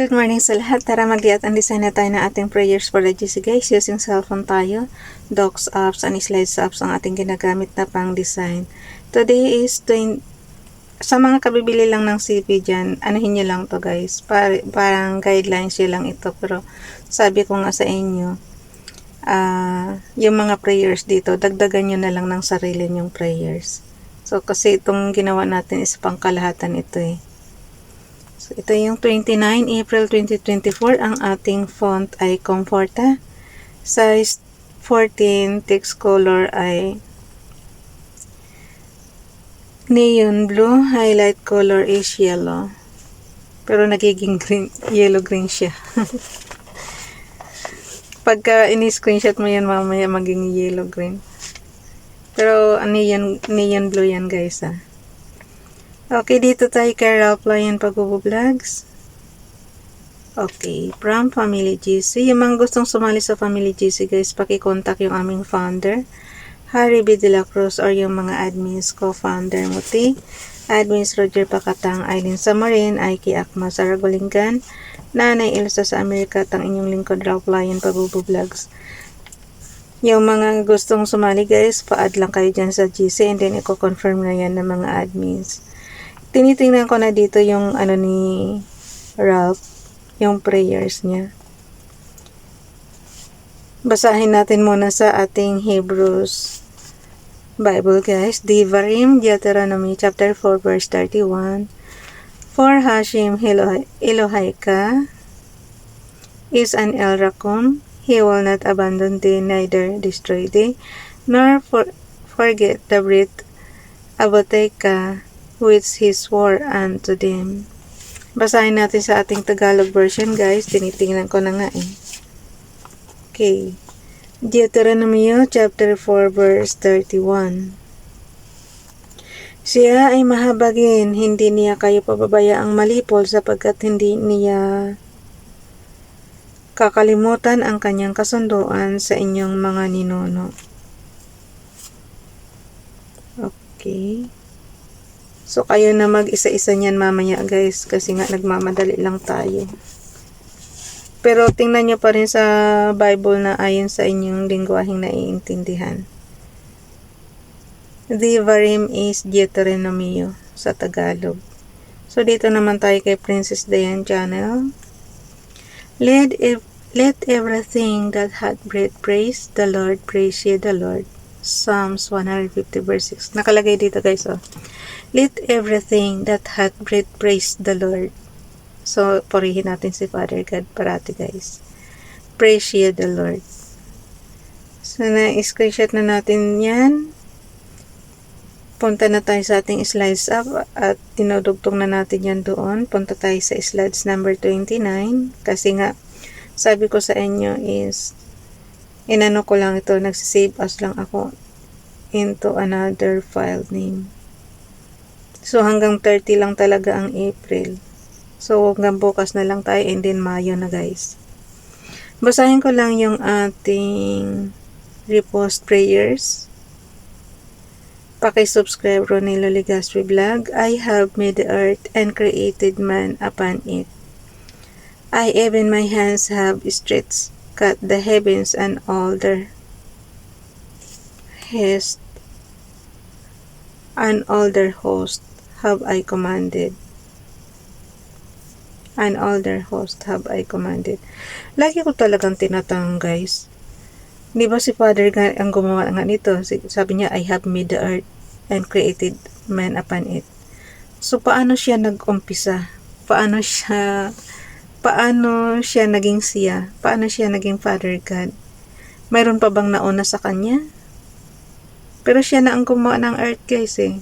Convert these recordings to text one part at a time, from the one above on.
Good morning sa lahat. Tara mag-liat ang design na tayo ng ating prayers for the GC guys. Using cellphone tayo, docs apps and slides apps ang ating ginagamit na pang design. Today is sa mga kabibili lang ng CP dyan, anuhin nyo lang to guys. Parang guidelines nyo lang ito. Pero sabi ko nga sa inyo, yung mga prayers dito, dagdagan nyo na lang ng sarili nyong prayers. So kasi itong ginawa natin is pangkalahatan ito eh. So, ito yung 29 April 2024. Ang ating font ay Comforta. Size 14. Text color ay neon blue. Highlight color is yellow. Pero nagiging green, yellow-green siya. Pagka ini-screenshot mo yan, mamaya maging yellow-green. Pero neon blue yan guys ah. Okay, dito tayo kay Ralph Lion Pagbubo-Vlogs. Okay, from Family GC. Yung mga gustong sumali sa Family GC guys, pakicontact yung aming founder, Harry B. De La Cruz, or yung mga admins, co-founder Muti, admins Roger Pacatang, Aileen Samarin, Aiki Akma, Saragolingan, Nanay Elsa sa Amerika, at ang inyong lingkod Ralph Lion Pagbubo-Vlogs. Yung mga gustong sumali guys, pa-add lang kayo dyan sa GC and then i-confirm na yan ng mga admins. Tinitingnan ko na dito yung ano ni Ralph, yung prayers niya. Basahin natin muna sa ating Hebrews Bible guys. Devarim, Deuteronomy chapter 4 verse 31. For Hashem Elohika is an El Rakum. He will not abandon thee, neither destroy thee, nor forget the breath Aboteka which he swore unto them. Basahin natin sa ating Tagalog version guys. Tinitingnan ko na nga eh. Okay. Deuteronomy chapter 4 verse 31. Siya ay mahabagin, hindi niya kayo pababayaang malipol sapagkat hindi niya kakalimutan ang kanyang kasunduan sa inyong mga ninuno. Okay. So, kayo na mag-isa-isa niyan mamaya guys. Kasi nga nagmamadali lang tayo. Pero tingnan nyo pa rin sa Bible na ayon sa inyong lingwaheng naiintindihan. Devarim is Deuteronomy sa Tagalog. So, dito naman tayo kay Princess Diane Channel. Let everything that hath breath praise the Lord, praise ye the Lord. Psalms 150 verse 6. Nakalagay dito guys oh. Let everything that hath breath praise the Lord. So, purihin natin si Father God parati guys. Praise ye the Lord. So, na-screenshot na natin yan. Punta na tayo sa ating slides up at tinudugtong na natin yan doon. Punta tayo sa slides number 29. Kasi nga, sabi ko sa inyo is, inano ko lang ito, nagsisave as lang ako into another file name. So, hanggang 30 lang talaga ang April. So, hanggang bukas na lang tayo and then Mayo na guys. Basahin ko lang yung ating repost prayers. Paki-subscribe Ronilo Legaspi Vlog. I have made the earth and created man upon it. I even my hands have stretched, cut the heavens and all their host have I commanded. And all their host have I commanded. Lagi ko talagang tinatanong guys. Di ba si Father ang gumawa nga nito? Sabi niya, I have made the earth and created man upon it. So, paano siya nag-umpisa? Paano siya naging siya? Paano siya naging Father God? Mayroon pa bang nauna sa kanya? Pero siya na ang gumawa ng earth guys eh.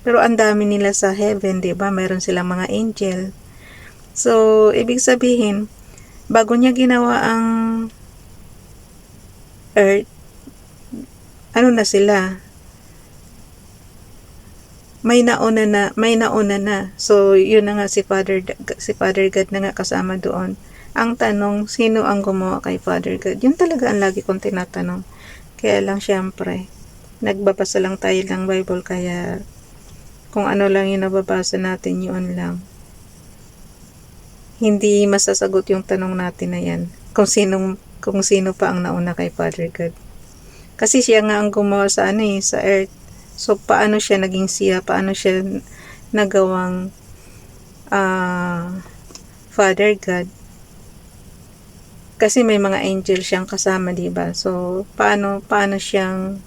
Pero ang dami nila sa heaven, di ba? Mayroon silang mga angel. So, ibig sabihin, bago niya ginawa ang earth, ano na sila? May nauna na. So, yun na nga si Father God na nga kasama doon. Ang tanong, sino ang gumawa kay Father God? Yun talaga ang lagi kong tinatanong. Kaya lang syempre, nagbabasa lang tayo ng Bible kaya kung ano lang yung nababasa natin yun lang. hindi masasagot yung tanong natin na yan. Kung sino pa ang nauna kay Father God. Kasi siya nga ang gumawa sa sa earth. So, paano siya naging siya? Paano siya nagawang Father God? Kasi may mga angel siyang kasama, diba? So, paano siyang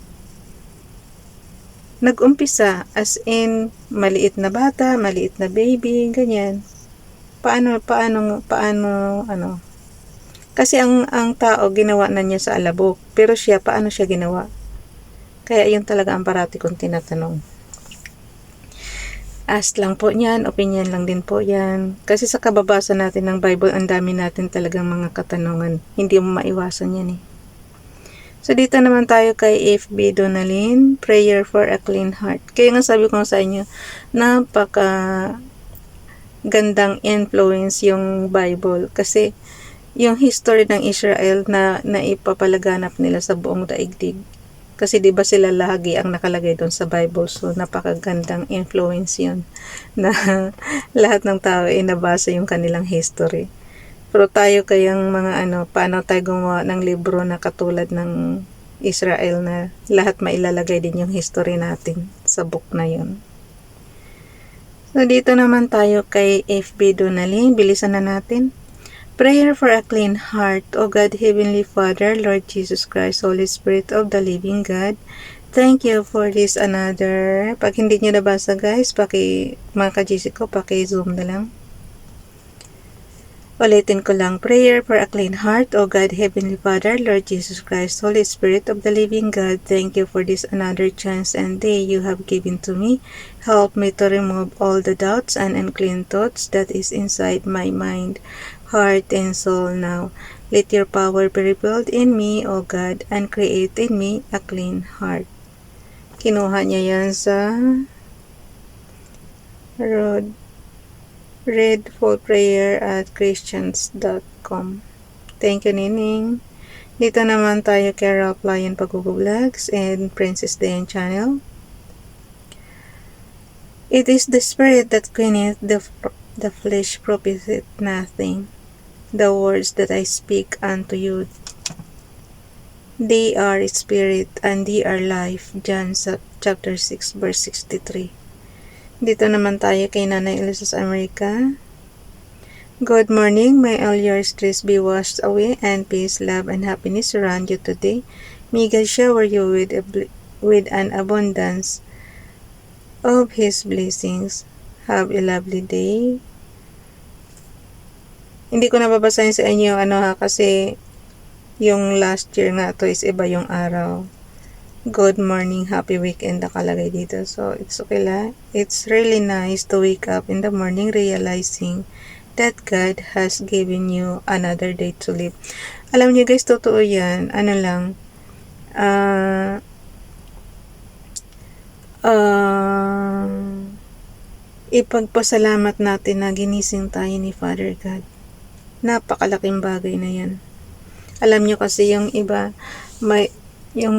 nag-umpisa? As in, maliit na bata, maliit na baby, ganyan. Paano, kasi ang tao, ginawa na niya sa alabok. Pero siya, paano siya ginawa? Kaya yun talaga ang parati kong tinatanong. Ask lang po yan, opinion lang din po yan. Kasi sa kababasa natin ng Bible, ang dami natin talagang mga katanungan. Hindi mo maiwasan yan eh. So, dito naman tayo kay FB Donalyn, prayer for a clean heart. Kaya nga sabi ko sa inyo, napaka gandang influence yung Bible. Kasi, yung history ng Israel na ipapalaganap nila sa buong daigdig. Kasi di ba sila lagi ang nakalagay doon sa Bible, so napakagandang influence yun na lahat ng tao ay nabasa yung kanilang history. Pero tayo kayang mga paano tayo gumawa ng libro na katulad ng Israel na lahat mailalagay din yung history natin sa book na yun. So dito naman tayo kay FB Donalyn, bilisan na natin. Prayer for a clean heart, O God, Heavenly Father, Lord Jesus Christ, Holy Spirit of the living God. Thank you for this another. Pag hindi nyo nabasa guys, mga ka-GC ko, paki-zoom na lang. Ulitin ko lang. Prayer for a clean heart, O God, Heavenly Father, Lord Jesus Christ, Holy Spirit of the living God. Thank you for this another chance and day you have given to me. Help me to remove all the doubts and unclean thoughts that is inside my mind, heart, and soul now. Let your power be revealed in me, O God, and create in me a clean heart. Kinuha niya yan sa redfulprayer@christians.com. Thank you, Nining. Dito naman tayo kay Ralph Lion Pag-Vlogs and Princess Dayan Channel. It is the spirit that quickens the flesh profiteth nothing. The words that I speak unto you, they are spirit and they are life. John chapter 6 verse 63. Dito naman tayo kay Nanay Elisa sa Amerika. Good morning, may all your stress be washed away and peace, love, and happiness surround you today. May God shower you with an abundance of His blessings. Have a lovely day. Hindi ko nababasahin sa inyo kasi yung last year nga to is iba yung araw. Good morning, happy weekend nakalagay dito. So, it's okay lang. It's really nice to wake up in the morning realizing that God has given you another day to live. Alam niyo guys, totoo yan. Ipagpasalamat natin na ginising tayo ni Father God. Napakalaking bagay na yan. Alam nyo kasi yung iba, yung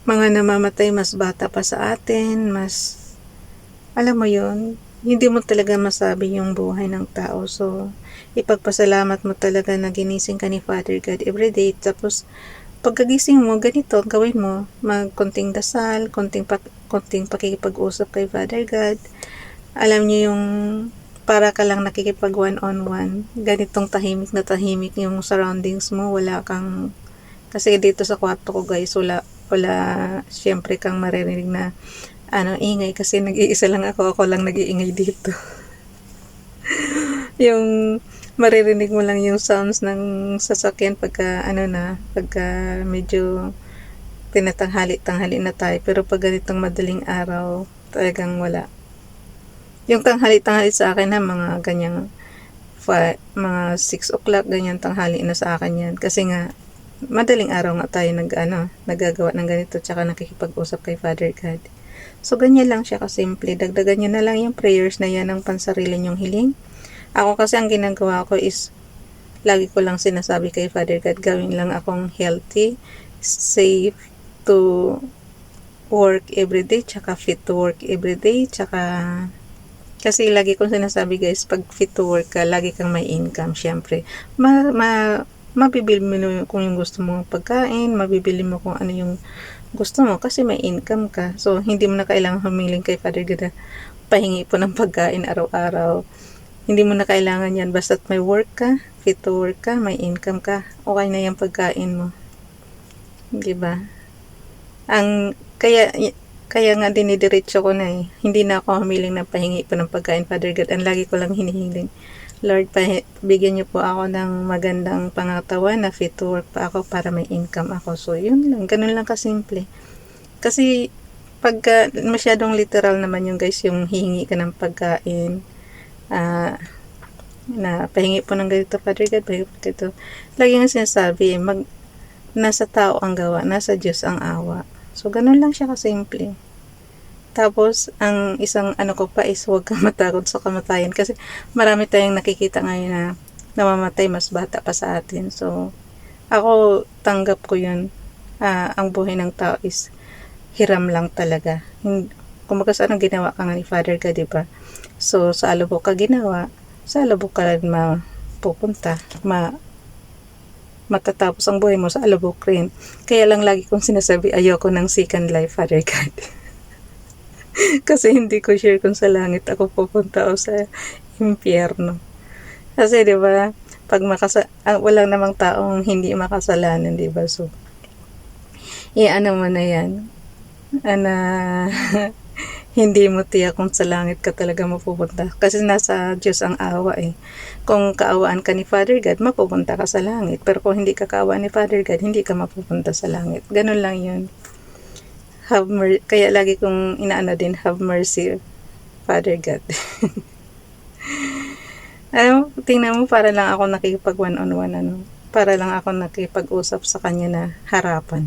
mga namamatay mas bata pa sa atin, alam mo yun, hindi mo talaga masabi yung buhay ng tao. So, ipagpasalamat mo talaga na ginising ka ni Father God everyday. Tapos, pagkagising mo, ganito, gawin mo, magkonting dasal, konting pakikipag-usap kay Father God. Alam nyo yung para ka lang nakikipag one-on-one. Ganitong tahimik na tahimik yung surroundings mo. Kasi dito sa kwarto ko guys, wala syempre kang maririnig na ingay kasi nag-iisa lang ako lang nag-iingay dito. Yung maririnig mo lang yung sounds ng sasakyan pagka medyo tinatanghali na tayo. Pero pag ganitong madaling araw, talagang wala. Yung tanghali sa akin na mga ganyang mga 6 o'clock, ganyan tanghali na sa akin yan. Kasi nga, madaling araw nga tayo nagagawa ng ganito, tsaka nakikipag-usap kay Father God. So, ganyan lang siya kasimple. Dagdagan nyo na lang yung prayers na yan ng pansarili nyong hiling. Ako kasi ang ginagawa ko is, lagi ko lang sinasabi kay Father God, gawin lang akong healthy, safe to work everyday, tsaka fit to work everyday, tsaka Kasi lagi kong sinasabi guys, pag fit to work ka, lagi kang may income, syempre. Mabibili mo kung yung gusto mong pagkain, mabibili mo kung ano yung gusto mo kasi may income ka. So, hindi mo na kailangan humiling kay Father God na pahingi po ng pagkain araw-araw. Hindi mo na kailangan yan. Basta't may work ka, fit to work ka, may income ka, okay na yung pagkain mo. Diba? Kaya nga dinidiretso ko na eh. Hindi na ako humiling ng pahingi po ng pagkain, Father God. Ang lagi ko lang hinihiling, Lord, bigyan niyo po ako ng magandang pangatawan na fit to work pa ako para may income ako. So, yun lang. Ganun lang kasimple. Kasi, pagka masyadong literal naman yung guys, yung hihingi ka ng pagkain, na pahingi po ng ganito, Father God, pahingi po ganito. Lagi nga sinasabi, nasa tao ang gawa, nasa Diyos ang awa. So, ganun lang siya kasimple. Tapos, ang isang ano ko pa is huwag kang matakot sa kamatayan. Kasi marami tayong nakikita ngayon na namamatay mas bata pa sa atin. So, ako tanggap ko yun. Ang buhay ng tao is hiram lang talaga. Kung anong ginawa ka nga ni Father ka, diba? So, sa alubok ka ginawa, sa alubok ka rin mapupunta. Matatapos ang buhay mo sa alubok rin. Kaya lang lagi kong sinasabi, ayoko ng second life, Father God. Kasi hindi ko sure kung sa langit ako pupunta o sa impyerno. Kasi 'di ba, pag walang namang taong hindi makasalanan, 'di ba? So, ano mo na 'yan. Hindi mo tiyak kung sa langit ka talaga mapupunta. Kasi nasa Diyos ang awa eh. Kung kaawaan ka ni Father God, mapupunta ka sa langit. Pero kung hindi ka kaawaan ni Father God, hindi ka mapupunta sa langit. Ganun lang yun. Kaya lagi kong inaano din, have mercy, Father God. Tingnan mo, para lang ako nakikipag one-on-one, para lang ako nakipag-usap sa kanya na harapan.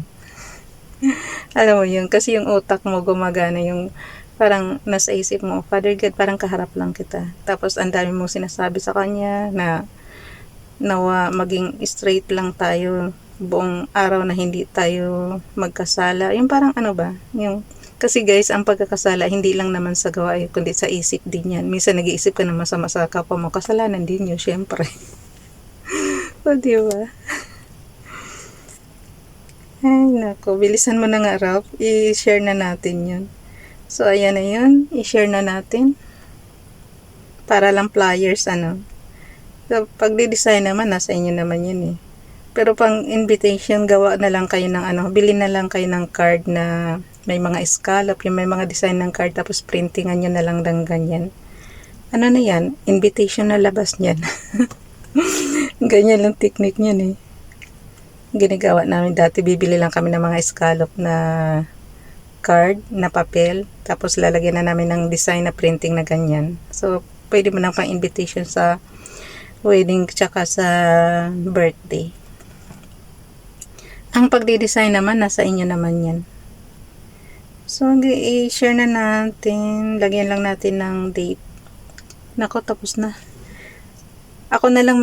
Alam mo yun, kasi yung utak mo gumagana, yung parang nasa isip mo, Father God, parang kaharap lang kita. Tapos ang dami mong sinasabi sa kanya na nawa maging straight lang tayo buong araw, na hindi tayo magkasala. Yung parang ano ba, yung kasi guys, ang pagkakasala hindi lang naman sa gawa kundi sa isip din yan. Minsan nag-iisip ka na masama sa kapwa mo, kasalanan din yun, syempre. O diba? Ay nako, bilisan mo na nga, Ralph, i-share na natin yun. So ayan na yun, i-share na natin para lang flyers. So, pag di-design naman, nasa inyo naman yun eh. Pero pang invitation, gawa na lang kayo ng bili na lang kayo ng card na may mga scallop, yung may mga design ng card, tapos printingan nyo na lang ng ganyan. Ano na yan? Invitation na labas niyan. Ganyan lang technique niyan eh. Ginagawa namin dati, bibili lang kami ng mga scallop na card na papel, tapos lalagyan na namin ng design na printing na ganyan. So, pwede mo nang pang invitation sa wedding tsaka sa birthday. Ang pagdi-design naman, nasa inyo naman yan. So, i-share na natin. Lagyan lang natin ng date. Nako, tapos na. Ako na lang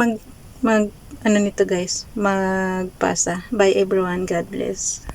nito guys, magpasa. Bye everyone, God bless.